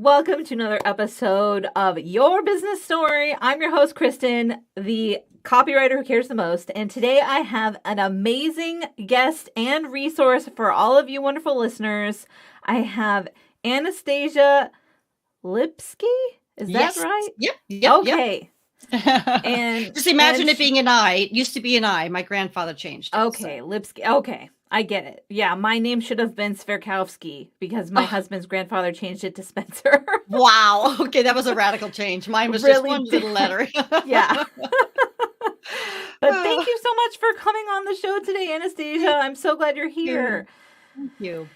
Welcome to another episode of Your Business Story. I'm your host, Kristen, the copywriter who cares the most. And today I have an amazing guest and resource for all of you wonderful listeners. I have Anastasia Lipske. Is that right? Yep. Okay. And just imagine it being an I. It used to be an I. My grandfather changed it. Okay, so. Lipske. Okay. I get it. Yeah, my name should have been Sverkowski because my husband's grandfather changed it to Spencer. Wow. Okay, that was a radical change. Mine was really just one little letter. Yeah. But thank you so much for coming on the show today, Anastasia. I'm so glad you're here. Thank you.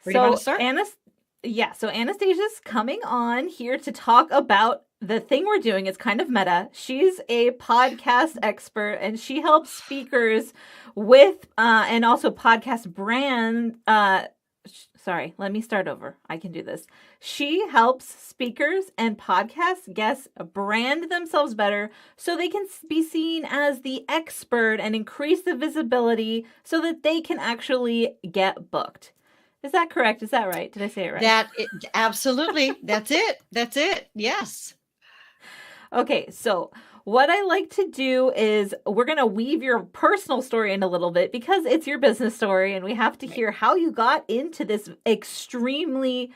Where do you want to start? So Anastasia's coming on here to talk about the thing we're doing. It's kind of meta. She's a podcast expert and she helps speakers with and also podcast brand. Sorry, let me start over. I can do this. She helps speakers and podcast guests brand themselves better so they can be seen as the expert and increase the visibility so that they can actually get booked. Is that correct? Is that right? Did I say it right? Absolutely. That's it. Yes. Okay, so what I like to do is we're going to weave your personal story in a little bit because it's your business story and we have to hear how you got into this extremely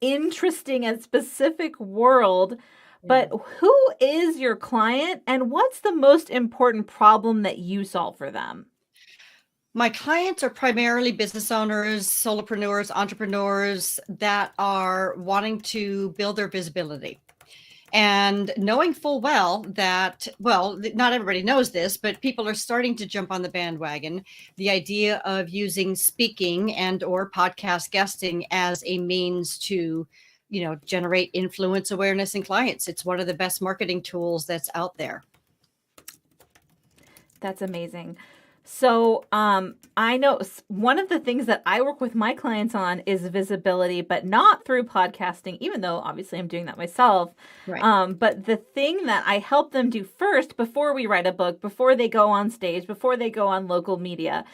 interesting and specific world. But who is your client and what's the most important problem that you solve for them? My clients are primarily business owners, solopreneurs, entrepreneurs that are wanting to build their visibility. And knowing full well that, not everybody knows this, but people are starting to jump on the bandwagon, the idea of using speaking and or podcast guesting as a means to, generate influence, awareness, and clients. It's one of the best marketing tools that's out there. That's amazing. So I know one of the things that I work with my clients on is visibility, but not through podcasting, even though obviously I'm doing that myself. Right. But the thing that I help them do first before we write a book, before they go on stage, before they go on local media,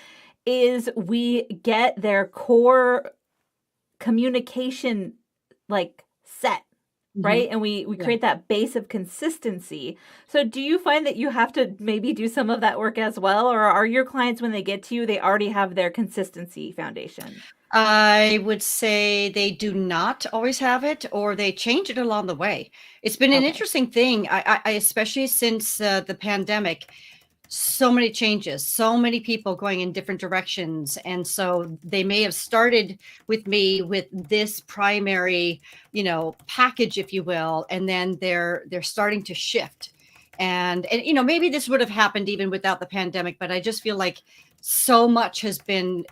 is we get their core communication set. Right. And we create that base of consistency. So do you find that you have to maybe do some of that work as well? Or are your clients, when they get to you, they already have their consistency foundation? I would say they do not always have it, or they change it along the way. It's been an interesting thing. I especially since the pandemic, so many changes, so many people going in different directions. And so they may have started with me with this primary, package, if you will, and then they're starting to shift. And maybe this would have happened even without the pandemic, but I just feel like so much has been,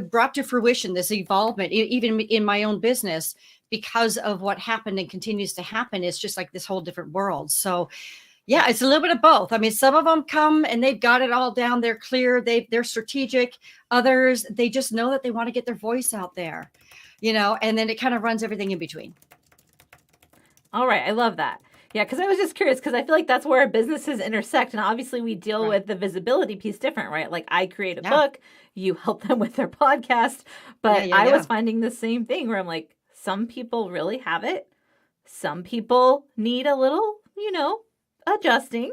brought to fruition, this evolvement, even in my own business, because of what happened and continues to happen. It's just like this whole different world. So yeah, it's a little bit of both. I mean, some of them come and they've got it all down. They're clear. They're strategic. Others, they just know that they want to get their voice out there, and then it kind of runs everything in between. All right. I love that. Yeah, because I was just curious because I feel like that's where businesses intersect. And obviously we deal with the visibility piece different, right? Like I create a book, you help them with their podcast. But I was finding the same thing where I'm like, some people really have it. Some people need a little, adjusting.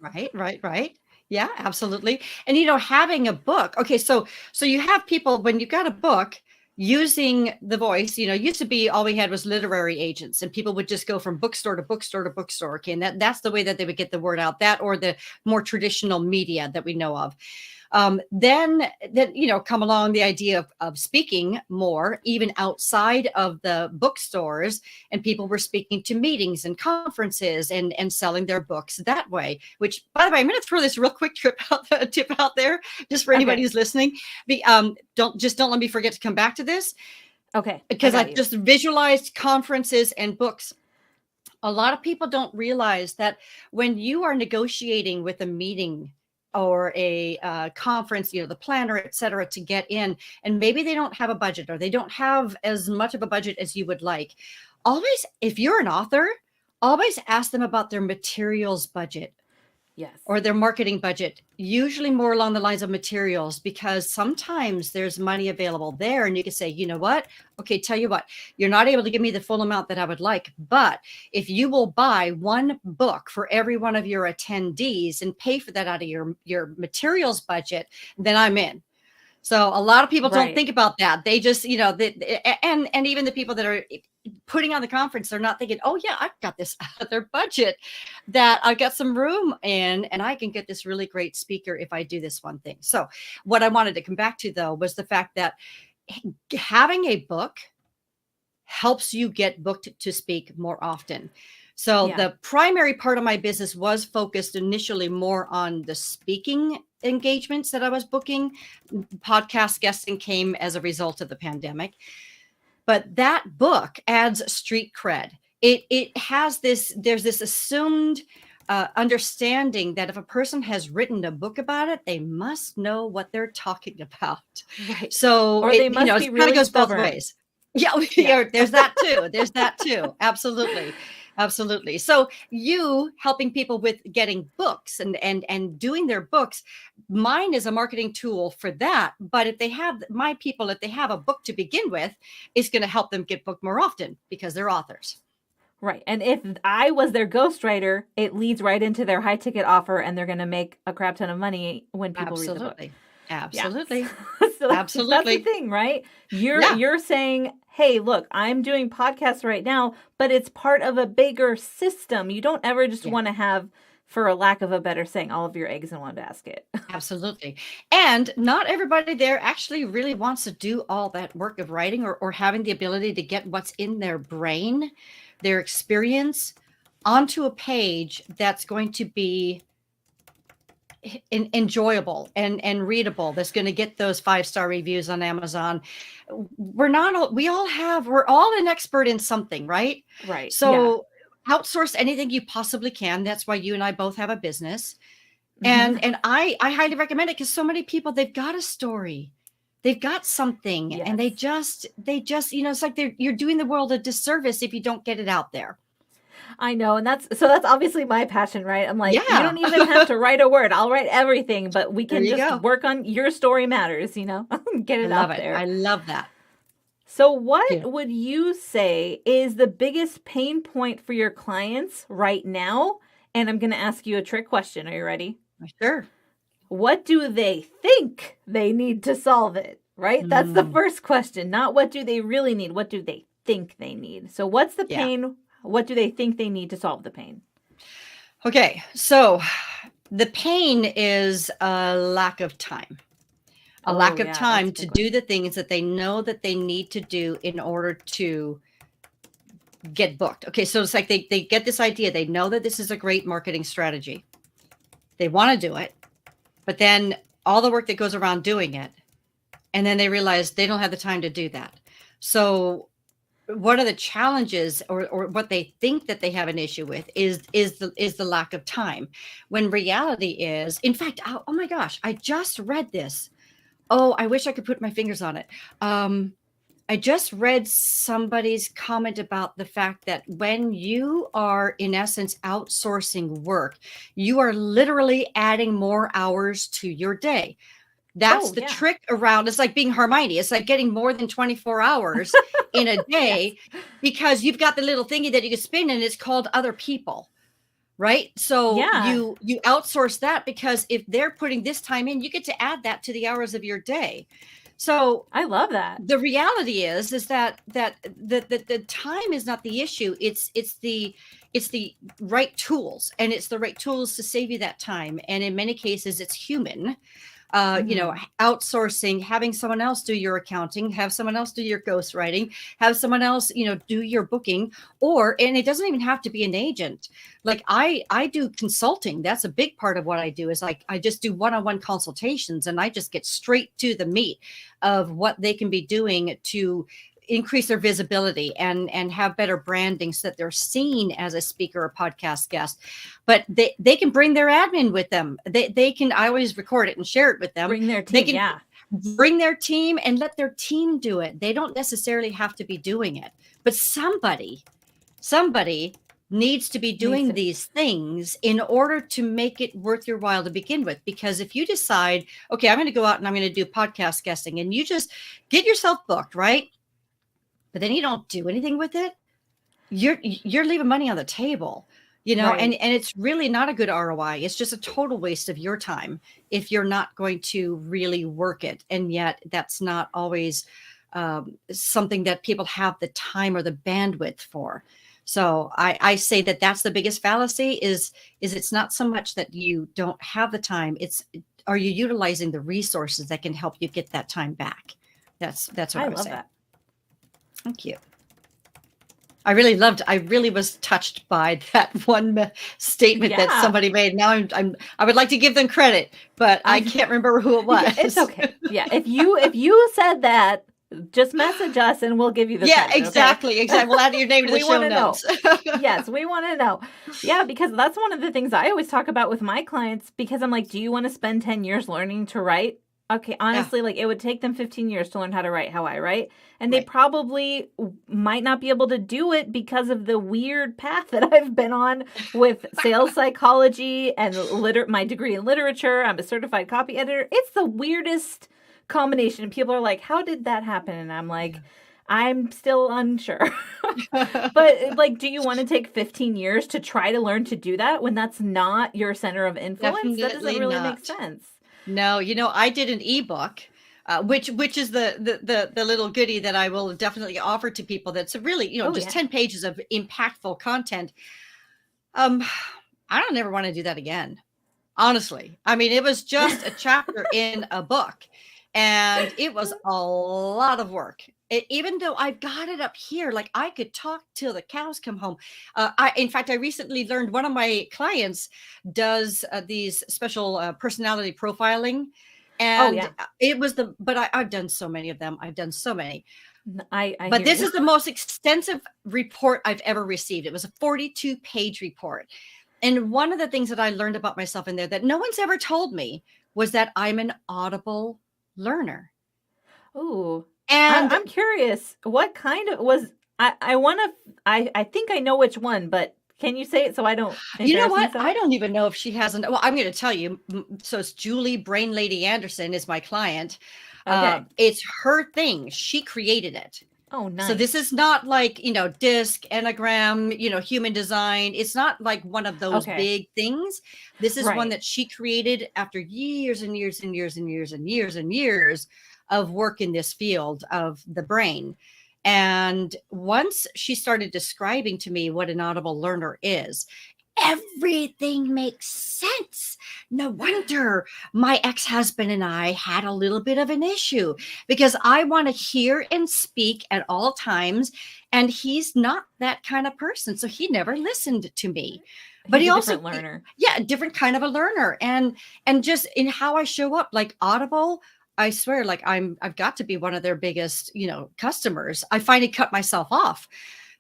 Right. Yeah, absolutely. And, having a book. Okay. So you have people, when you've got a book, using the voice, used to be all we had was literary agents, and people would just go from bookstore to bookstore to bookstore. Okay. And that's the way that they would get the word out, that or the more traditional media that we know of. Then come along the idea of speaking more, even outside of the bookstores, and people were speaking to meetings and conferences and selling their books that way, which, by the way, I'm going to throw this real quick tip out there just for anybody who's listening. Don't let me forget to come back to this. Okay. Because I've just visualized conferences and books. A lot of people don't realize that when you are negotiating with a meeting or a conference, the planner, et cetera, to get in, and maybe they don't have a budget or they don't have as much of a budget as you would like. Always, if you're an author, always ask them about their materials budget. Yes. or their marketing budget, usually more along the lines of materials, because sometimes there's money available there and you can say, you know what? Okay, tell you what, you're not able to give me the full amount that I would like, but if you will buy one book for every one of your attendees and pay for that out of your materials budget, then I'm in. So a lot of people don't think about that. They just, and even the people that are putting on the conference, they're not thinking, oh yeah, I've got this out of their budget that I've got some room in, and I can get this really great speaker if I do this one thing. So what I wanted to come back to though, was the fact that having a book helps you get booked to speak more often. So the primary part of my business was focused initially more on the speaking engagements that I was booking. Podcast guesting came as a result of the pandemic. But that book adds street cred. It has this, there's this assumed understanding that if a person has written a book about it, they must know what they're talking about. Right. So or they must be really goes stubborn. both ways. Yeah, there's that too. There's that too. Absolutely. Absolutely. So you helping people with getting books and doing their books, mine is a marketing tool for that. But if they have if they have a book to begin with, it's going to help them get booked more often because they're authors. Right. And if I was their ghostwriter, it leads right into their high ticket offer and they're going to make a crap ton of money when people read the book. Absolutely. So that's the thing, right? You're saying, hey, look, I'm doing podcasts right now, but it's part of a bigger system. You don't ever just want to have, for a lack of a better saying, all of your eggs in one basket. Absolutely. And not everybody there actually really wants to do all that work of writing or having the ability to get what's in their brain, their experience, onto a page that's going to be enjoyable and readable, that's going to get those 5-star reviews on Amazon. We're all an expert in something, right? Right. So outsource anything you possibly can. That's why you and I both have a business. And I highly recommend it, because so many people, they've got a story, they've got something, and they just it's like you're doing the world a disservice if you don't get it out there. I know. And that's obviously my passion, right? I'm like, you don't even have to write a word. I'll write everything, but we can just work on your story matters, get it out there. I love that. So what would you say is the biggest pain point for your clients right now? And I'm going to ask you a trick question. Are you ready? Sure. What do they think they need to solve it? Right? That's the first question. Not what do they really need? What do they think they need? So what's the pain? What do they think they need to solve the pain? Okay, so the pain is a lack of time. A lack of time to do the things that they know that they need to do in order to get booked. Okay, so it's like they get this idea. They know that this is a great marketing strategy. They want to do it, but then all the work that goes around doing it, and then they realize they don't have the time to do that. So one of the challenges or what they think that they have an issue with is the lack of time, when reality is, in fact, oh my gosh, I just read this. Oh, I wish I could put my fingers on it. I just read somebody's comment about the fact that when you are, in essence, outsourcing work, you are literally adding more hours to your day. That's the trick around. It's like being Hermione. It's like getting more than 24 hours in a day because you've got the little thingy that you can spin, and it's called other people. Right. So you outsource that, because if they're putting this time in, you get to add that to the hours of your day. So I love that. The reality is that the time is not the issue. It's the right tools, and it's the right tools to save you that time. And in many cases, it's human. Outsourcing, having someone else do your accounting, have someone else do your ghostwriting, have someone else, do your booking, and it doesn't even have to be an agent. Like I do consulting. That's a big part of what I do, is like, I just do one-on-one consultations, and I just get straight to the meat of what they can be doing to increase their visibility and have better branding so that they're seen as a speaker or podcast guest. But they can bring their admin with them. They can, I always record it and share it with them. Bring their team, they can bring their team and let their team do it. They don't necessarily have to be doing it. But somebody needs to be doing these things in order to make it worth your while to begin with. Because if you decide, okay, I'm going to go out and I'm going to do podcast guesting, and you just get yourself booked, right? But then you don't do anything with it, you're leaving money on the table, Right. and it's really not a good ROI. It's just a total waste of your time if you're not going to really work it. And yet that's not always something that people have the time or the bandwidth for. So I say that that's the biggest fallacy is it's not so much that you don't have the time. It's, are you utilizing the resources that can help you get that time back? That's what I would say. That. Thank you. I really was touched by that one statement that somebody made. Now I would like to give them credit, but I can't remember who it was. It's okay. Yeah. If you said that, just message us and we'll give you the credit, exactly. We'll add your name to the show notes. Yes, we want to know. Yeah, because that's one of the things I always talk about with my clients, because I'm like, do you want to spend 10 years learning to write? Okay, honestly, like it would take them 15 years to learn how to write how I write. And they probably might not be able to do it because of the weird path that I've been on with sales psychology and my degree in literature. I'm a certified copy editor. It's the weirdest combination. And people are like, how did that happen? And I'm like, I'm still unsure. But like, do you want to take 15 years to try to learn to do that when that's not your center of influence? Definitely that doesn't really make sense. No, I did an ebook, which is the little goodie that I will definitely offer to people. That's really, 10 pages of impactful content. I don't ever want to do that again. Honestly. I mean, it was just a chapter in a book, and it was a lot of work. Even though I've got it up here, like I could talk till the cows come home. In fact, I recently learned one of my clients does these special personality profiling. And it was but I've done so many of them. I've done so many. But this is the most extensive report I've ever received. It was a 42-page report. And one of the things that I learned about myself in there that no one's ever told me was that I'm an audible learner. Ooh. And I'm curious, what kind of was, I think I know which one, but can you say it so I don't? You know what? I don't even know if she hasn't. Well, I'm going to tell you. So it's Julie Brain Lady Anderson is my client. Okay. It's her thing. She created it. Oh, nice. So this is not like, DISC, Enneagram, human design. It's not like one of those big things. This is one that she created after years and years and years and years and years and years of work in this field of the brain. And once she started describing to me what an audible learner is, everything makes sense. No wonder my ex-husband and I had a little bit of an issue, because I want to hear and speak at all times. And he's not that kind of person. So he never listened to me. But he also learner. Yeah, different kind of a learner. And just in how I show up, like Audible, I swear, like I've got to be one of their biggest, customers. I finally cut myself off.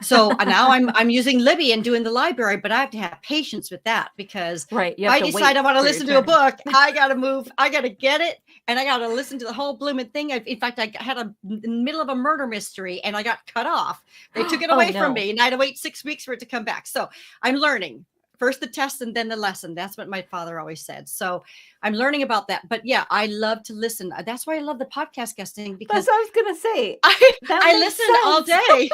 So now I'm using Libby and doing the library, but I have to have patience with that, because if I decide I want to listen to a book, I got to move, I got to get it, and I got to listen to the whole blooming thing. In fact, I had in the middle of a murder mystery and I got cut off. They took it away from me, and I had to wait 6 weeks for it to come back. So I'm learning. First the test and then the lesson. That's what my father always said. So I'm learning about that. But yeah, I love to listen. That's why I love the podcast guesting, because that's what I was going to say. I listen all day.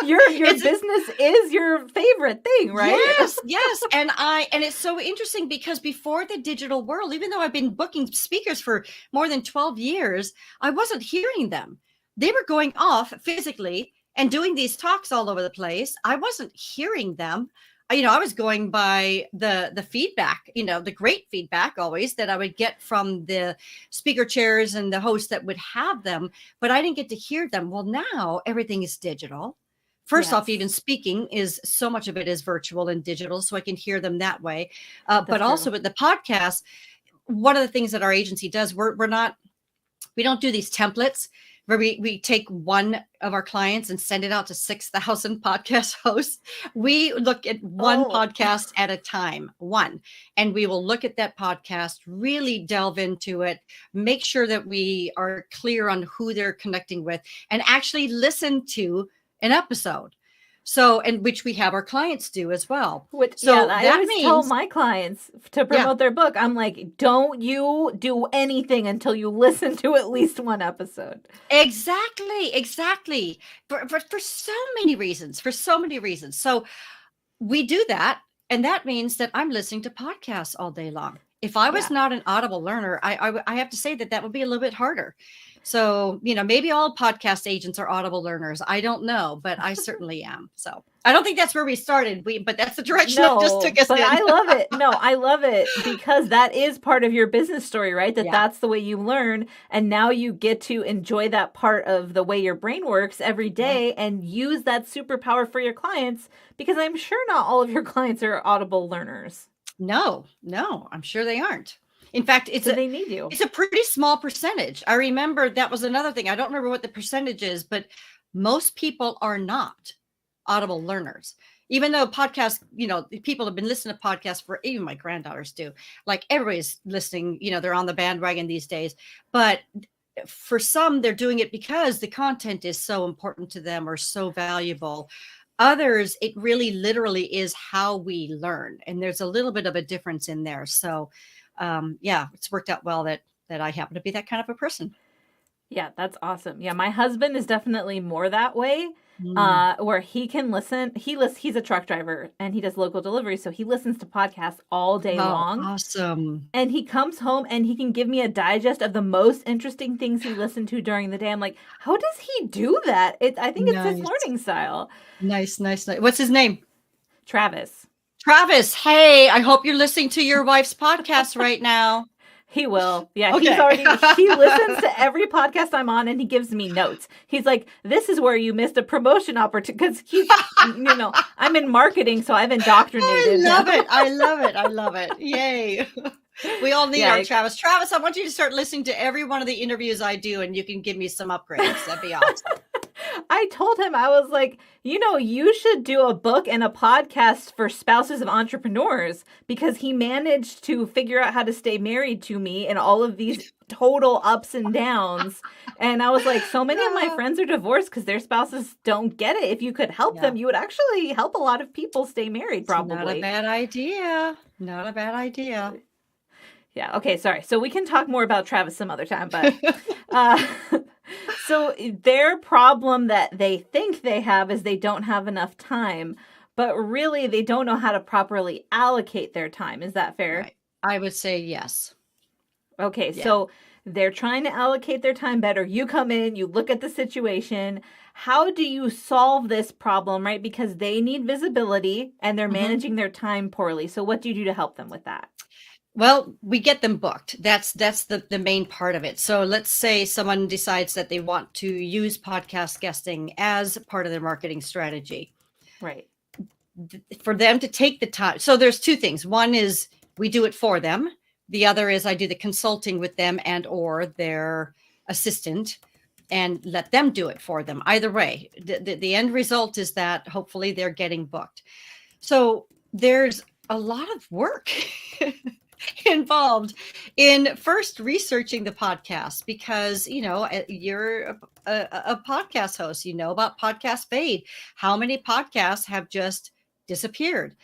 Your business is your favorite thing, right? Yes. And it's so interesting, because before the digital world, even though I've been booking speakers for more than 12 years, I wasn't hearing them. They were going off physically and doing these talks all over the place. I wasn't hearing them. I was going by the feedback, the great feedback always that I would get from the speaker chairs and the hosts that would have them, but I didn't get to hear them. Well, now everything is digital. First off, even speaking is, so much of it is virtual and digital, so I can hear them that way. But also with the podcast, one of the things that our agency does, we don't do these templates where we take one of our clients and send it out to 6,000 podcast hosts. We look at one podcast at a time, and we will look at that podcast, really delve into it, make sure that we are clear on who they're connecting with, and actually listen to an episode. So, and which we have our clients do as well. Which, so I that always means tell my clients to promote their book. I'm like, don't you do anything until you listen to at least one episode. Exactly. For so many reasons, So we do that. And that means that I'm listening to podcasts all day long. If I was not an Audible learner, I have to say that would be a little bit harder. So, maybe all podcast agents are Audible learners. I don't know, but I certainly am. So I don't think that's where we started. But that's the direction it just took us in. I love it. No, I love it because that is part of your business story, right? That's the way you learn. And now you get to enjoy that part of the way your brain works every day and use that superpower for your clients, because I'm sure not all of your clients are Audible learners. No, I'm sure they aren't. In fact, they need you. It's a pretty small percentage. I remember that was another thing. I don't remember what the percentage is, but most people are not Audible learners. Even though podcasts, people have been listening to podcasts for, even my granddaughters do. Like everybody's listening, they're on the bandwagon these days. But for some, they're doing it because the content is so important to them or so valuable. Others, it really literally is how we learn. And there's a little bit of a difference in there. So it's worked out well that I happen to be that kind of a person. Yeah, that's awesome. Yeah, my husband is definitely more that way, where he can listen. He's a truck driver and he does local delivery, so he listens to podcasts all day long. Awesome. And he comes home and he can give me a digest of the most interesting things he listened to during the day. I'm like, how does he do that? I think it's his learning style. Nice. What's his name? Travis. Hey, I hope you're listening to your wife's podcast right now. He will. Yeah, okay. He listens to every podcast I'm on and he gives me notes. He's like, this is where you missed a promotion opportunity, because he's, I'm in marketing, so I've indoctrinated. I love it. Yay. We all need our Travis. Travis, I want you to start listening to every one of the interviews I do, and you can give me some upgrades. That'd be awesome. I told him, I was like, you should do a book and a podcast for spouses of entrepreneurs, because he managed to figure out how to stay married to me and all of these total ups and downs. And I was like, so many of my friends are divorced because their spouses don't get it. If you could help them, you would actually help a lot of people stay married, probably. Not a bad idea. Yeah. Okay. Sorry. So we can talk more about Travis some other time, but so their problem that they think they have is they don't have enough time, but really they don't know how to properly allocate their time. Is that fair? Right. I would say yes. Okay. Yeah. So they're trying to allocate their time better. You come in, you look at the situation. How do you solve this problem, right? Because they need visibility and they're managing their time poorly. So what do you do to help them with that? Well, we get them booked. That's the main part of it. So let's say someone decides that they want to use podcast guesting as part of their marketing strategy. Right. For them to take the time. So there's two things. One is we do it for them. The other is I do the consulting with them and or their assistant and let them do it for them. Either way, the end result is that hopefully they're getting booked. So there's a lot of work involved in first researching the podcast, because you're a podcast host, about podcast fade. How many podcasts have just disappeared?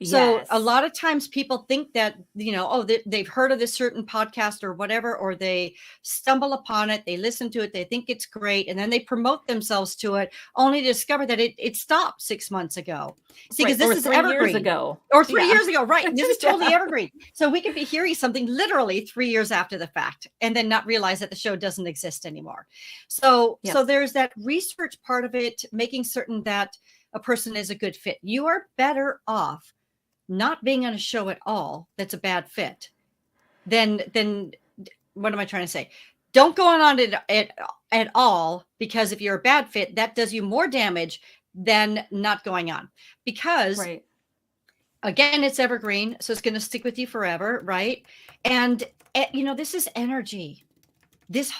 So a lot of times people think that, they've heard of this certain podcast or whatever, or they stumble upon it, they listen to it, they think it's great, and then they promote themselves to it, only to discover that it stopped 6 months ago. See, because this is evergreen. 3 years ago. Or 3 years ago, right. This is totally evergreen. So we could be hearing something literally 3 years after the fact and then not realize that the show doesn't exist anymore. So there's that research part of it, making certain that a person is a good fit. You are better off not being on a show at all that's a bad fit, then what am I trying to say? Don't go on it at all, because if you're a bad fit, that does you more damage than not going on. Because again, it's evergreen, so it's going to stick with you forever, right? And this is energy. This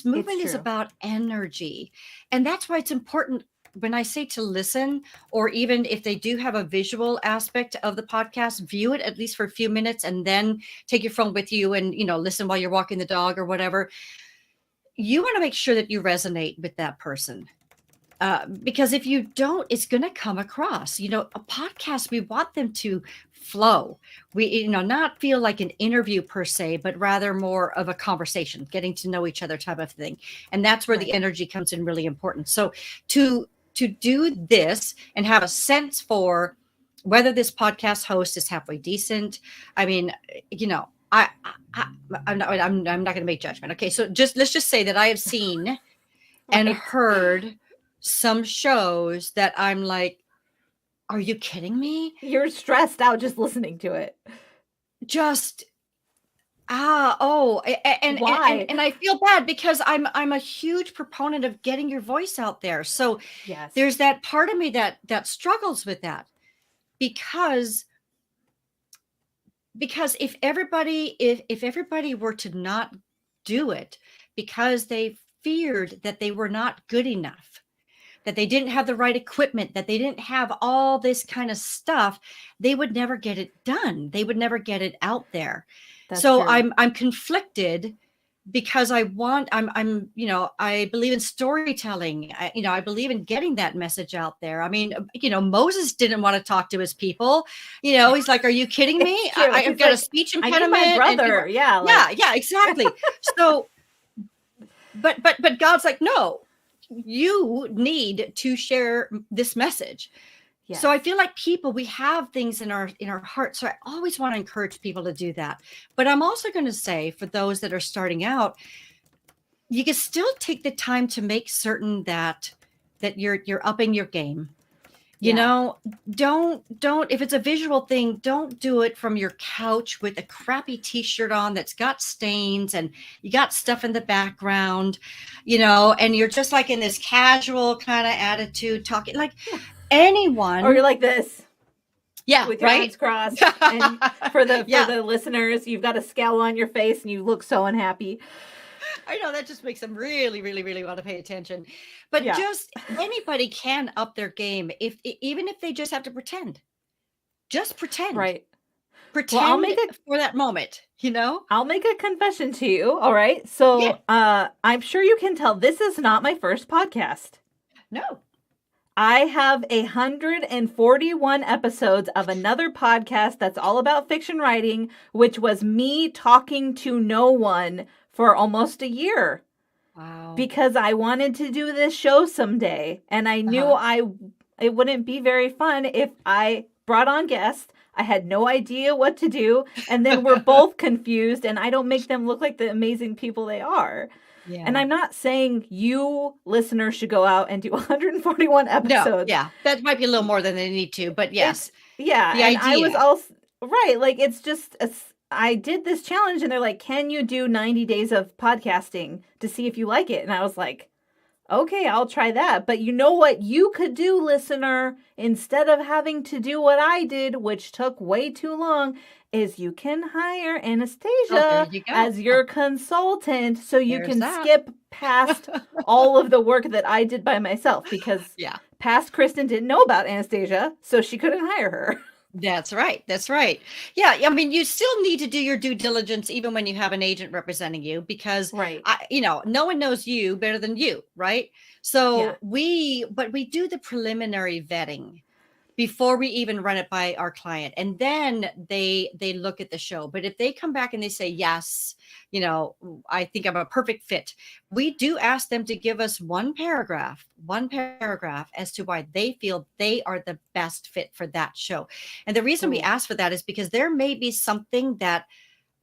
movement is about energy, and that's why it's important. When I say to listen, or even if they do have a visual aspect of the podcast, view it at least for a few minutes and then take your phone with you and, listen while you're walking the dog or whatever. You want to make sure that you resonate with that person. Because if you don't, it's going to come across, a podcast, we want them to flow. We, not feel like an interview per se, but rather more of a conversation, getting to know each other type of thing. And that's where the energy comes in really important. So to do this and have a sense for whether this podcast host is halfway decent. I mean, I'm not going to make judgment. Okay. So let's just say that I have seen and heard some shows that I'm like, are you kidding me? You're stressed out just listening to it. And why? And I feel bad because I'm a huge proponent of getting your voice out there. So yes, there's that part of me that struggles with that, because if everybody were to not do it because they feared that they were not good enough, that they didn't have the right equipment, that they didn't have all this kind of stuff, they would never get it done. They would never get it out there. That's so true. I'm conflicted because I believe in storytelling. I believe in getting that message out there. I mean, Moses didn't want to talk to his people. He's like, are you kidding me? I've got a speech impediment. I need my brother. Yeah, exactly. So, but God's like, no, you need to share this message. Yes. So I feel like we have things in our heart. So I always want to encourage people to do that. But I'm also going to say, for those that are starting out, you can still take the time to make certain that you're upping your game. Don't, if it's a visual thing, don't do it from your couch with a crappy t-shirt on that's got stains and you got stuff in the background, and you're just like in this casual kind of attitude talking like anyone. Or you're like this. Yeah, with your arms crossed. And for the listeners, you've got a scowl on your face and you look so unhappy. I know that just makes them really, really, really want to pay attention. But just anybody can up their game even if they just have to pretend. Just pretend. Right. Pretend I'll make it for that moment, I'll make a confession to you. All right. So I'm sure you can tell this is not my first podcast. No. I have 141 episodes of another podcast that's all about fiction writing, which was me talking to no one for almost a year. Wow. Because I wanted to do this show someday. And I knew it wouldn't be very fun if I brought on guests. I had no idea what to do. And then we're both confused and I don't make them look like the amazing people they are. Yeah. And I'm not saying you listeners should go out and do 141 episodes. No, yeah, that might be a little more than they need to, but yes. The idea. I was also, right, like it's just, I did this challenge and they're like, can you do 90 days of podcasting to see if you like it? And I was like, okay, I'll try that. But you know what you could do, listener, instead of having to do what I did, which took way too long, is you can hire Anastasia as your consultant so you can skip past all of the work that I did by myself because past Kristen didn't know about Anastasia, so she couldn't hire her. That's right. Yeah. I mean, you still need to do your due diligence even when you have an agent representing you because, no one knows you better than you. Right. So we do the preliminary vetting before we even run it by our client. And then they look at the show. But if they come back and they say, yes, I think I'm a perfect fit, we do ask them to give us one paragraph as to why they feel they are the best fit for that show. And the reason we ask for that is because there may be something that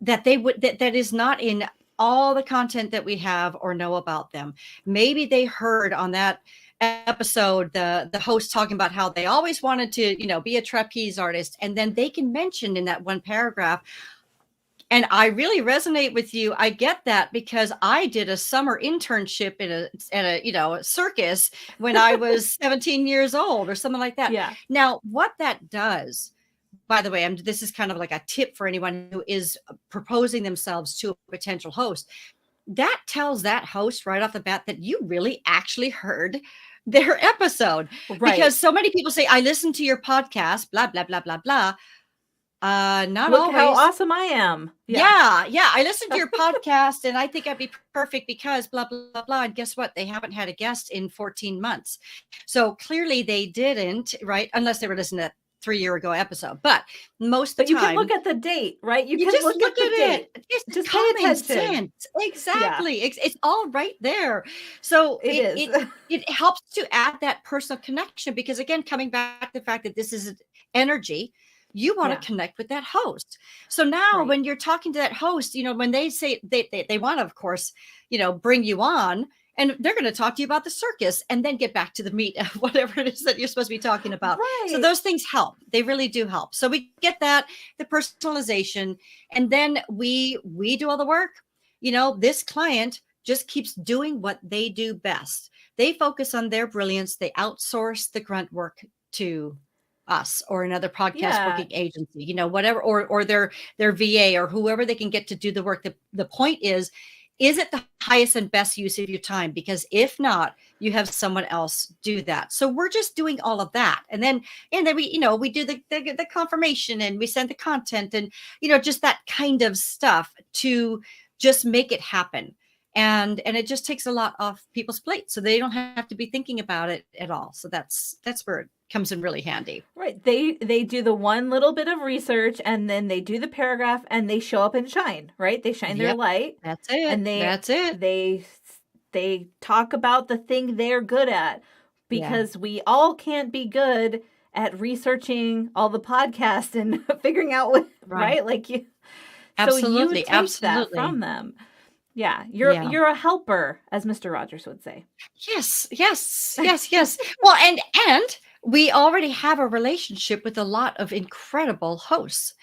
is not in all the content that we have or know about them. Maybe they heard on that episode the host talking about how they always wanted to be a trapeze artist, and then they can mention in that one paragraph, and I really resonate with you. I get that because I did a summer internship at a circus when I was 17 years old or something like that. Yeah. Now what that does, by the way, this is kind of like a tip for anyone who is proposing themselves to a potential host. That tells that host right off the bat that you really actually heard their episode. Right. Because so many people say, I listened to your podcast, blah, blah, blah, blah, blah. Not Look how always. awesome I am. Yeah. I listened to your podcast and I think I'd be perfect because blah, blah, blah. And guess what? They haven't had a guest in 14 months. So clearly they didn't, right? Unless they were listening to that 3 year ago episode. But most of the time. But you can look at the date, right? You can just look at the date. It's just pay attention. Sense. Exactly. Yeah. It's all right there. So it helps to add that personal connection because, again, coming back to the fact that this is energy, you want to connect with that host. So now when you're talking to that host, when they say they want to, of course, bring you on, and they're going to talk to you about the circus and then get back to the meat of whatever it is that you're supposed to be talking about. Right. So those things help. They really do help. So we get that, the personalization, and then we do all the work. This client just keeps doing what they do best. They focus on their brilliance. They outsource the grunt work to us or another podcast booking agency, whatever, or their VA or whoever they can get to do the work. The point is it the highest and best use of your time? Because if not, you have someone else do that. So we're just doing all of that. And then we do the confirmation and we send the content and, just that kind of stuff to just make it happen. And it just takes a lot off people's plates. So they don't have to be thinking about it at all. So that's where it comes in really handy. Right. They do the one little bit of research and then they do the paragraph and they show up and shine, right? They shine their light. That's it. And that's it. They talk about the thing they're good at because we all can't be good at researching all the podcasts and figuring out what, right? Like you. Absolutely. So you take that from them. Yeah, you're a helper, as Mr. Rogers would say. Yes. Well, and we already have a relationship with a lot of incredible hosts.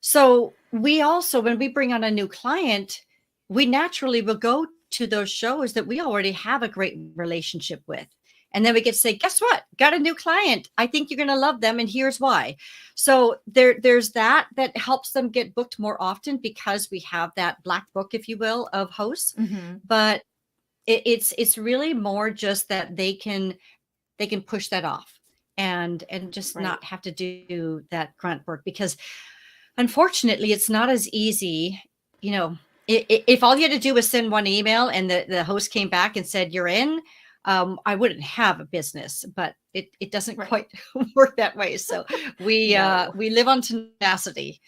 So we also, when we bring on a new client, we naturally will go to those shows that we already have a great relationship with. And then we get to say, guess what? Got a new client. I think you're going to love them. And here's why. So there's that helps them get booked more often because we have that black book, if you will, of hosts. Mm-hmm. But it's really more just that they can push that off and just not have to do that grunt work, because unfortunately it's not as easy. If all you had to do was send one email and the host came back and said, you're in, I wouldn't have a business, but it doesn't quite work that way. So we live on tenacity.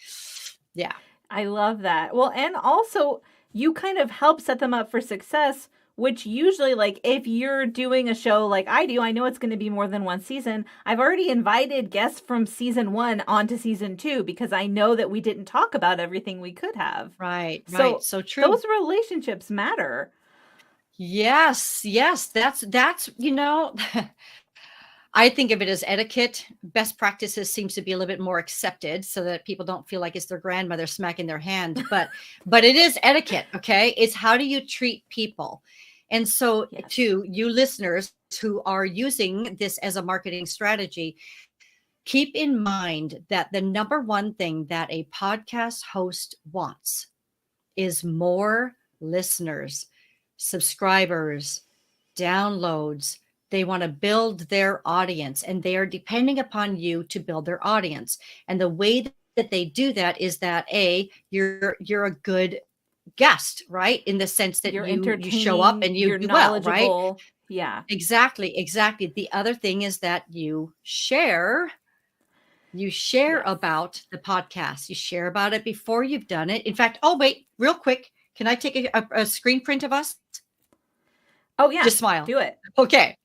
Yeah. I love that. Well, and also you kind of help set them up for success, which usually, like, if you're doing a show like I do, I know it's going to be more than one season. I've already invited guests from season 1 onto season 2 because I know that we didn't talk about everything we could have. Right. So true. Those relationships matter. Yes. That's I think of it as etiquette. Best practices seems to be a little bit more accepted so that people don't feel like it's their grandmother smacking their hand, but it is etiquette. Okay. It's how do you treat people? And so to you listeners who are using this as a marketing strategy, keep in mind that the number one thing that a podcast host wants is more listeners, subscribers, downloads. They want to build their audience, and they are depending upon you to build their audience. And the way that they do that is that you're a good guest, right? In the sense that you show up and you do well, right? Yeah, exactly. The other thing is that you share about the podcast. You share about it before you've done it. In fact, wait, real quick. Can I take a screen print of us? Oh, yeah. Just smile. Do it. Okay.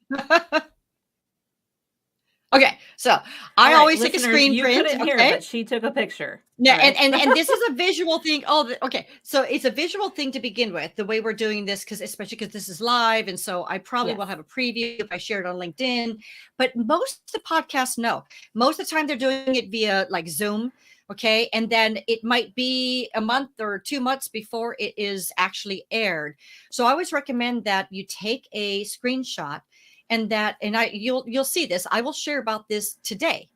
Okay. So I always take a screen print. You couldn't hear, but she took a picture. Yeah. And this is a visual thing. Okay. So it's a visual thing to begin with, the way we're doing this, especially because this is live. And so I probably will have a preview if I share it on LinkedIn. But most of the podcasts, no. Most of the time they're doing it via like Zoom. Okay. And then it might be a month or 2 months before it is actually aired. So I always recommend that you take a screenshot you'll see this. I will share about this today.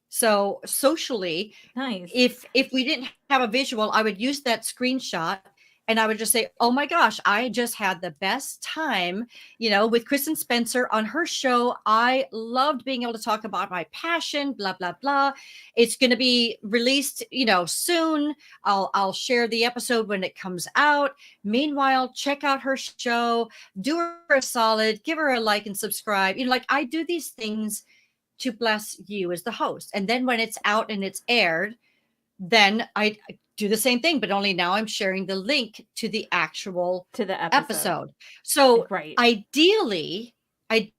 So socially, nice. If we didn't have a visual, I would use that screenshot and I would just say, oh my gosh, I just had the best time, with Kristen Spencer on her show. I loved being able to talk about my passion, blah, blah, blah. It's going to be released, soon. I'll share the episode when it comes out. Meanwhile, check out her show, do her a solid, give her a like and subscribe. Like I do these things to bless you as the host. And then when it's out and it's aired, then I do the same thing, but only now I'm sharing the link to the actual episode. So ideally a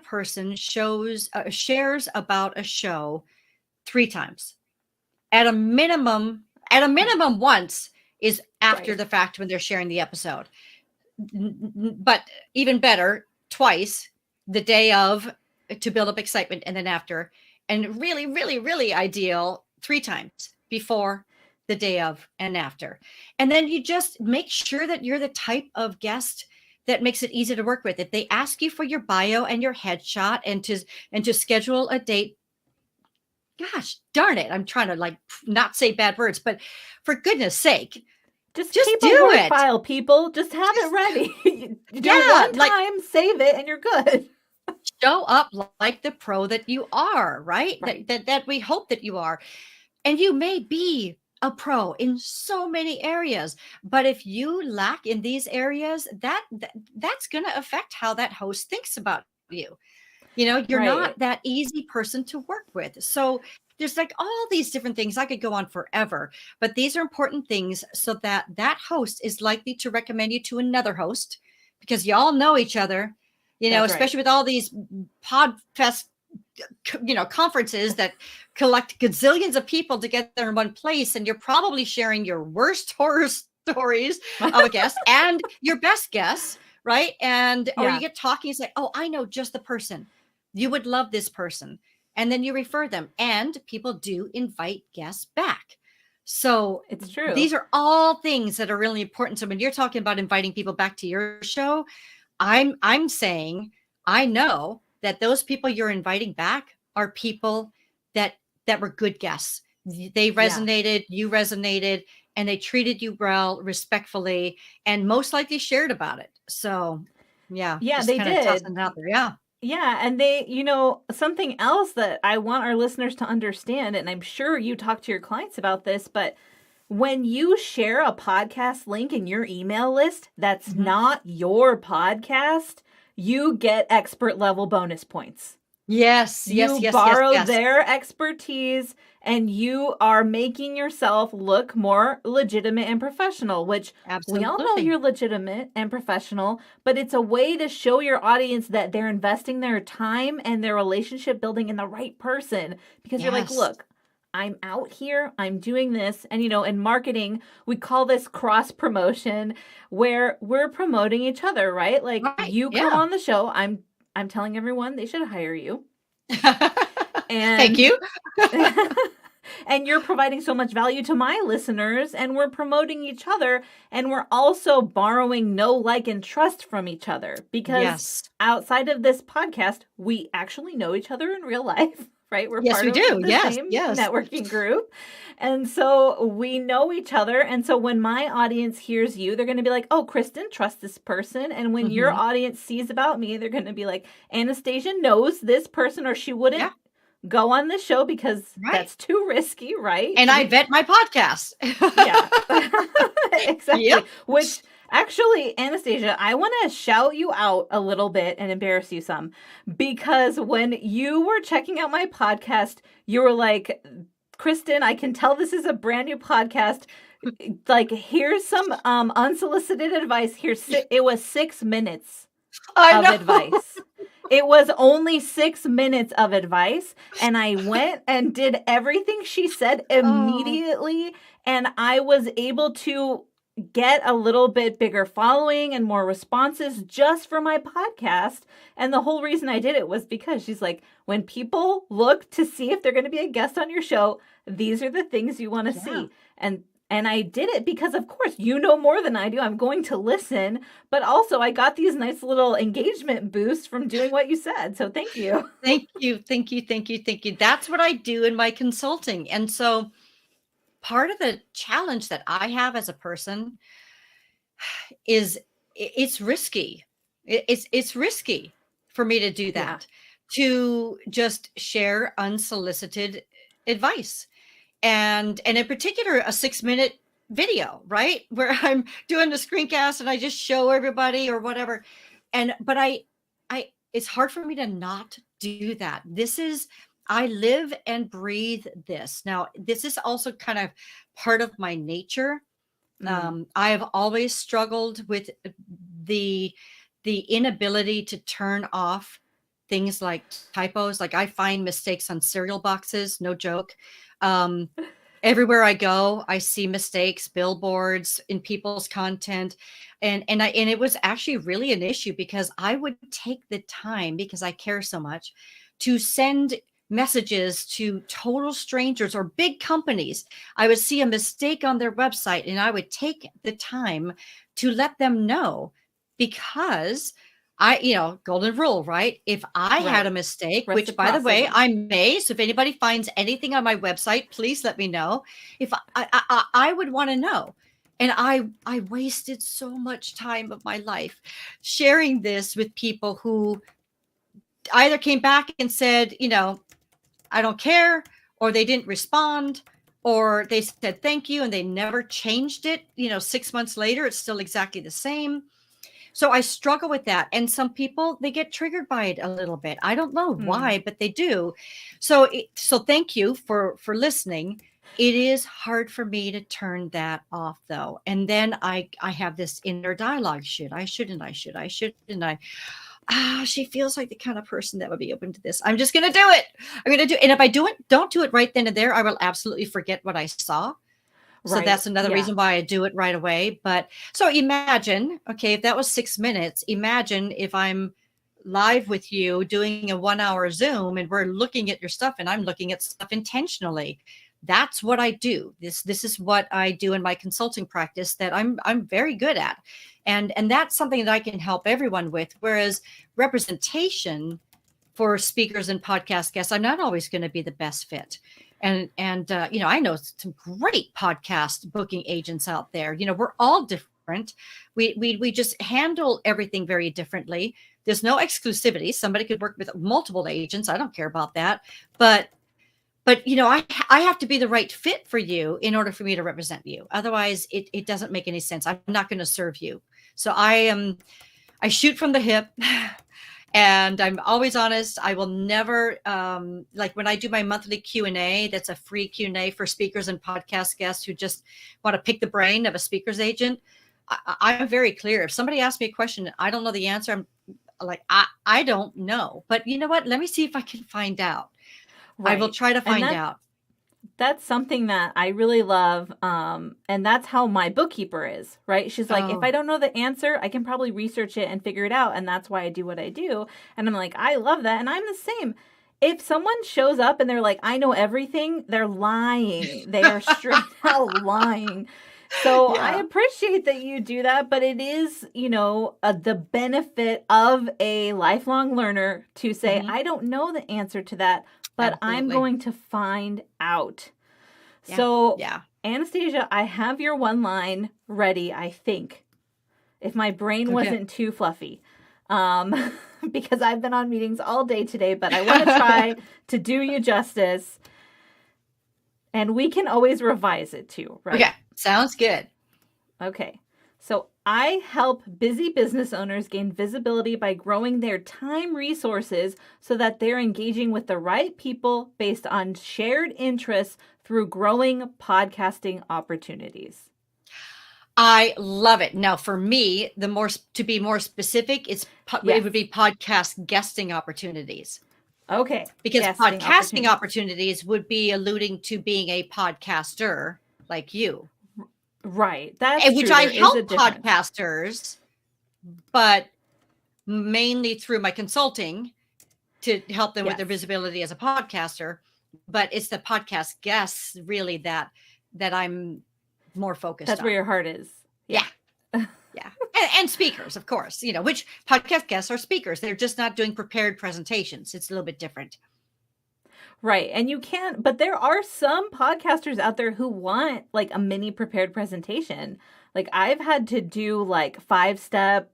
person shares about a show 3 times at a minimum once is after the fact when they're sharing the episode, but even better, twice, the day of, to build up excitement, and then after, and really, really, really ideal 3 times before, the day of, and after. And then you just make sure that you're the type of guest that makes it easy to work with. If they ask you for your bio and your headshot and to schedule a date, gosh darn it, I'm trying to not say bad words, but for goodness sake, just keep a word file, people. Just have it ready. You do it one time, save it, and you're good. Show up like the pro that you are, right? That we hope that you are. And you may be a pro in so many areas, but if you lack in these areas, that's going to affect how that host thinks about you. You're not that easy person to work with. So there's all these different things. I could go on forever, but these are important things so that host is likely to recommend you to another host, because y'all know each other, especially with all these PodFest conferences that collect gazillions of people together in one place, and you're probably sharing your worst horror stories of a guest and your best guess, right? And or you get talking and say, oh, I know just the person, you would love this person, and then you refer them, and people do invite guests back. So it's true. These are all things that are really important. So when you're talking about inviting people back to your show, I'm saying I know that those people you're inviting back are people that were good guests. They resonated, you resonated, and they treated you well, respectfully, and most likely shared about it. So they did. Out there. Yeah. And they, something else that I want our listeners to understand, and I'm sure you talk to your clients about this, but when you share a podcast link in your email list that's not your podcast, you get expert level bonus points. Yes. You borrow their expertise, and you are making yourself look more legitimate and professional, which we all know you're legitimate and professional, but it's a way to show your audience that they're investing their time and their relationship building in the right person, because you're like, look, I'm out here, I'm doing this. And, in marketing, we call this cross promotion, where we're promoting each other, right? You come on the show. I'm telling everyone they should hire you. And thank you. And you're providing so much value to my listeners, and we're promoting each other, and we're also borrowing know, like, and trust from each other, because outside of this podcast, we actually know each other in real life. Right? We're part of the same networking group. And so we know each other. And so when my audience hears you, they're going to be like, oh, Kristen, trust this person. And when your audience sees about me, they're going to be like, Anastasia knows this person, or she wouldn't go on this show because that's too risky, right? And I vet my podcast. Exactly. Yep. Which... Actually, Anastasia, I want to shout you out a little bit and embarrass you some, because when you were checking out my podcast, you were like, Kristen, I can tell this is a brand new podcast. Here's some unsolicited advice. It was 6 minutes of advice. It was only 6 minutes of advice, and I went and did everything she said immediately, and I was able to get a little bit bigger following and more responses just for my podcast. And the whole reason I did it was because she's like, when people look to see if they're going to be a guest on your show, these are the things you want to see. And I did it because, of course, you know more than I do. I'm going to listen. But also, I got these nice little engagement boosts from doing what you said. So thank you. Thank you. That's what I do in my consulting. And so part of the challenge that I have as a person is it's risky. It's risky for me to do that, to just share unsolicited advice. And in particular, a 6-minute video, right? Where I'm doing the screencast and I just show everybody or whatever. But it's hard for me to not do that. I live and breathe this. Now, this is also kind of part of my nature. I have always struggled with the inability to turn off things like typos. Like I find mistakes on cereal boxes, no joke. Everywhere I go, I see mistakes, billboards in people's content. And it was actually really an issue because I would take the time, because I care so much, to send messages to total strangers or big companies. I would see a mistake on their website and I would take the time to let them know, because golden rule, right? If I had a mistake, which by the way, I may, so if anybody finds anything on my website, please let me know. If I would want to know. And I wasted so much time of my life sharing this with people who either came back and said, I don't care, or they didn't respond, or they said thank you and they never changed it. 6 months later, it's still exactly the same. So I struggle with that. And some people, they get triggered by it a little bit. I don't know why, but they do. So thank you for listening. It is hard for me to turn that off though. And then I have this inner dialogue. Should I, shouldn't I, should I, shouldn't I? She feels like the kind of person that would be open to this. I'm just going to do it. I'm going to do it. And if I don't do it right then and there, I will absolutely forget what I saw. So that's another reason why I do it right away. But so imagine, okay, if that was 6 minutes, imagine if I'm live with you doing a 1-hour Zoom and we're looking at your stuff and I'm looking at stuff intentionally. That's what I do. This is what I do in my consulting practice that I'm very good at. And that's something that I can help everyone with. Whereas representation for speakers and podcast guests, I'm not always going to be the best fit. And I know some great podcast booking agents out there. We're all different. We just handle everything very differently. There's no exclusivity. Somebody could work with multiple agents. I don't care about that. But I have to be the right fit for you in order for me to represent you. Otherwise, it doesn't make any sense. I'm not going to serve you. So I shoot from the hip. And I'm always honest. I will never, like when I do my monthly Q&A, that's a free Q&A for speakers and podcast guests who just want to pick the brain of a speaker's agent. I'm very clear. If somebody asks me a question and I don't know the answer, I'm like, I don't know. But you know what? Let me see if I can find out. Right. I will try to find out. That's something that I really love. And that's how my bookkeeper is, right? She's like, if I don't know the answer, I can probably research it and figure it out. And that's why I do what I do. And I'm like, I love that. And I'm the same. If someone shows up and they're like, I know everything, they're lying. They are straight out lying. So I appreciate that you do that, but it is, the benefit of a lifelong learner to say, I don't know the answer to that, but I'm going to find out. Yeah. So, Anastasia, I have your one line ready, I think, if my brain wasn't too fluffy. Because I've been on meetings all day today, but I want to try to do you justice. And we can always revise it too, right? Okay, sounds good. Okay. So I help busy business owners gain visibility by growing their time resources so that they're engaging with the right people based on shared interests through growing podcasting opportunities. I love it. Now, for me, to be more specific, it would be podcast guesting opportunities. Okay. Because podcasting opportunities would be alluding to being a podcaster like you. Right. That's which true. I help podcasters, but mainly through my consulting to help them with their visibility as a podcaster. But it's the podcast guests really that I'm more focused on. That's where your heart is. Yeah. Yeah. And speakers, of course, which podcast guests are speakers. They're just not doing prepared presentations. It's a little bit different. Right. And but there are some podcasters out there who want like a mini prepared presentation. Like I've had to do like 5-step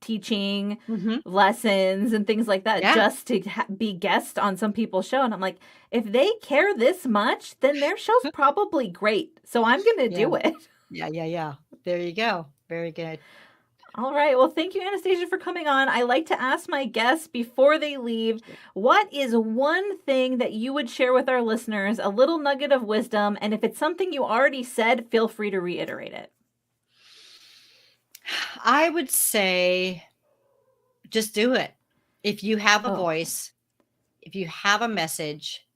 teaching Mhm. lessons and things like that Yeah. just to be guest on some people's show. And I'm like, if they care this much, then their show's probably great. So I'm going to Yeah. do it. Yeah, yeah, yeah. There you go. Very good. All right. Well, thank you, Anastasia, for coming on. I like to ask my guests before they leave, what is one thing that you would share with our listeners, a little nugget of wisdom? And if it's something you already said, feel free to reiterate it. I would say just do it. If you have a Oh, voice, if you have a message,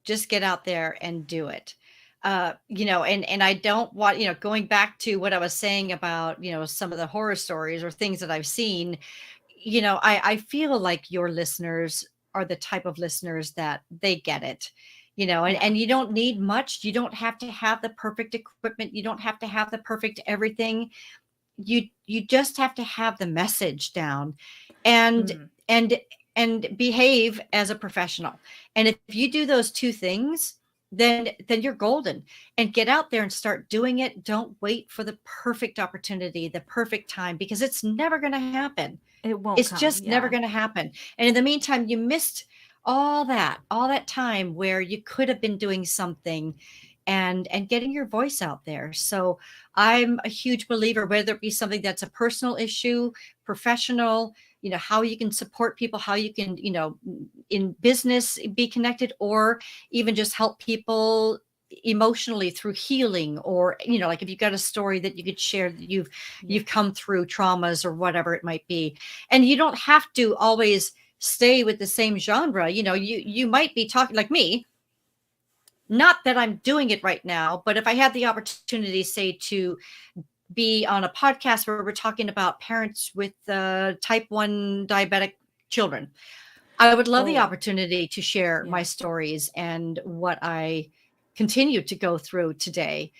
just get out there and do it. And I don't want, going back to what I was saying about, some of the horror stories or things that I've seen, I feel like your listeners are the type of listeners that they get it, and, yeah. and you don't need much. You don't have to have the perfect equipment. You don't have to have the perfect everything. You just have to have the message down and Mm, and and behave as a professional. And if you do those two things, then you're golden. And get out there and start doing it. Don't wait for the perfect opportunity, the perfect time, because it's never going to happen. it won't It's come. just never Yeah. going to happen. And in the meantime, you missed all that time where you could have been doing something and getting your voice out there. So I'm a huge believer, whether it be something that's a personal issue, professional, how you can support people, how you can, in business be connected, or even just help people emotionally through healing, or like if you've got a story that you could share that you've come through traumas or whatever it might be. And you don't have to always stay with the same genre. You might be talking like me. Not that I'm doing it right now, but if I had the opportunity, say, to be on a podcast where we're talking about parents with type 1 diabetic children, I would love the Oh, opportunity to share yeah. my stories and what I continue to go through today,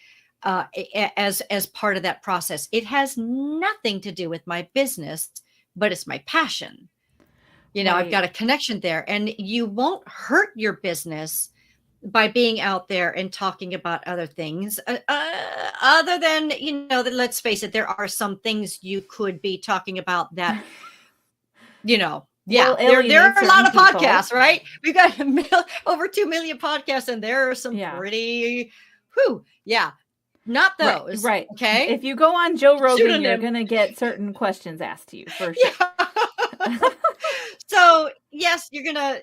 as part of that process. It has nothing to do with my business, but it's my passion. I've Right. got a connection there, and you won't hurt your business by being out there and talking about other things, other than, that, let's face it, there are some things you could be talking about that, yeah, Will there alienate are a lot certain of people. podcasts, right? We've got over 2 million podcasts, and there are some Yeah. pretty, whew, yeah, not Right. those. Right. Okay. If you go on Joe Rogan, you're Pseudonym. going to get certain questions asked to you for sure. Yeah. So yes, you're gonna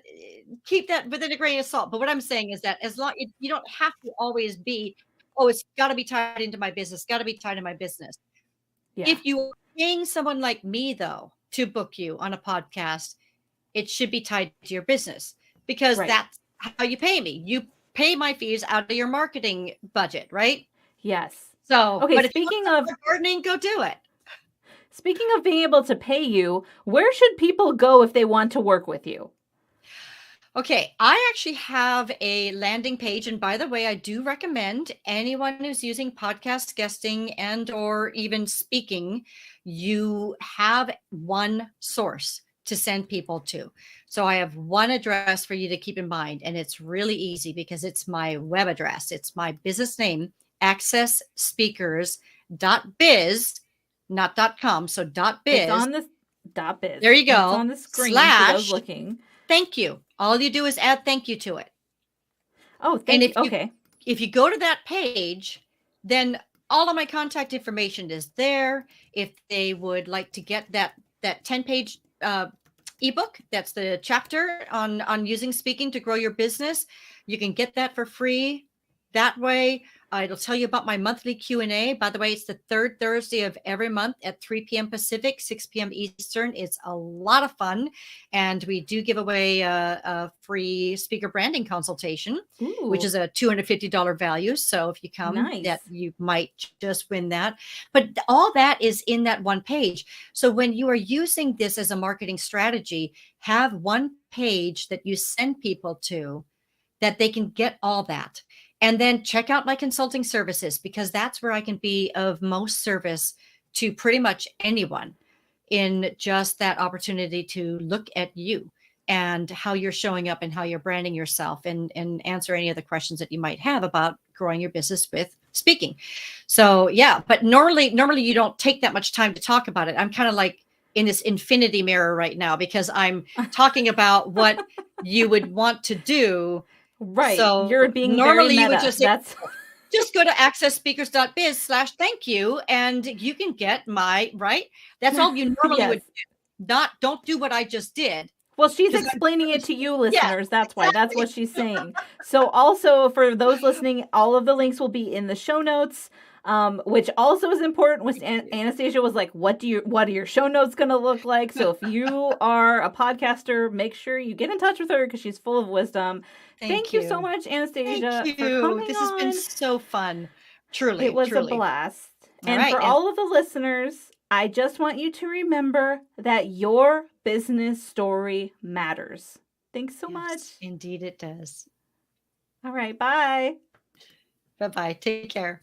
keep that within a grain of salt. But what I'm saying is that as long you don't have to always be, oh, it's got to be tied into my business, got to be tied to my business. Yeah. If you are paying someone like me though to book you on a podcast, it should be tied to your business, because Right. that's how you pay me. You pay my fees out of your marketing budget, right? Yes. So, Okay, but if you want to start gardening, go do it. speaking of being able to pay you, where should people go if they want to work with you? Okay, I actually have a landing page, and by the way, I do recommend anyone who's using podcast guesting and or even speaking, you have one source to send people to. So I have one address for you to keep in mind, and it's really easy because it's my web address. It's my business name, accessspeakers.biz, not .com, so It's .biz. on the .biz. There you And it's go. on the screen for those Slash looking. thank you. All you do is add thank you to it. Oh, And thank you. Okay. if you go to that page, then all of my contact information is there. If they would like to get that 10-page ebook, that's the chapter on using speaking to grow your business, you can get that for free that way. It'll tell you about my monthly Q&A. By the way, it's the third Thursday of every month at 3 p.m. Pacific, 6 p.m. Eastern. It's a lot of fun. And we do give away a free speaker branding consultation, which Ooh, is a $250 value. So if you come, that nice. you might just win that. But all that is in that one page. So when you are using this as a marketing strategy, have one page that you send people to that they can get all that. And then check out my consulting services, because that's where I can be of most service to pretty much anyone, in just that opportunity to look at you and how you're showing up and how you're branding yourself, and answer any of the questions that you might have about growing your business with speaking. So yeah, but normally you don't take that much time to talk about it. I'm kind of like in this infinity mirror right now because I'm talking about what you would want to do. Right. So You're being very normally you would meta. just say, That's just go to accessspeakers.biz/thank you and you can get my, right? That's all you normally would do. Don't do what I just did. Well, she's explaining it to you listeners. Yeah, that's why. That's what she's saying. So also for those listening, all of the links will be in the show notes. Which also is important. Was Anastasia was like, what are your show notes going to look like? So if you are a podcaster, make sure you get in touch with her because she's full of wisdom. Thank you so much, Anastasia, for coming This on. has been so fun. Truly, it was a blast. And for all of the listeners, I just want you to remember that your business story matters. Thanks so much. Indeed, it does. All right, bye. Bye-bye. Take care.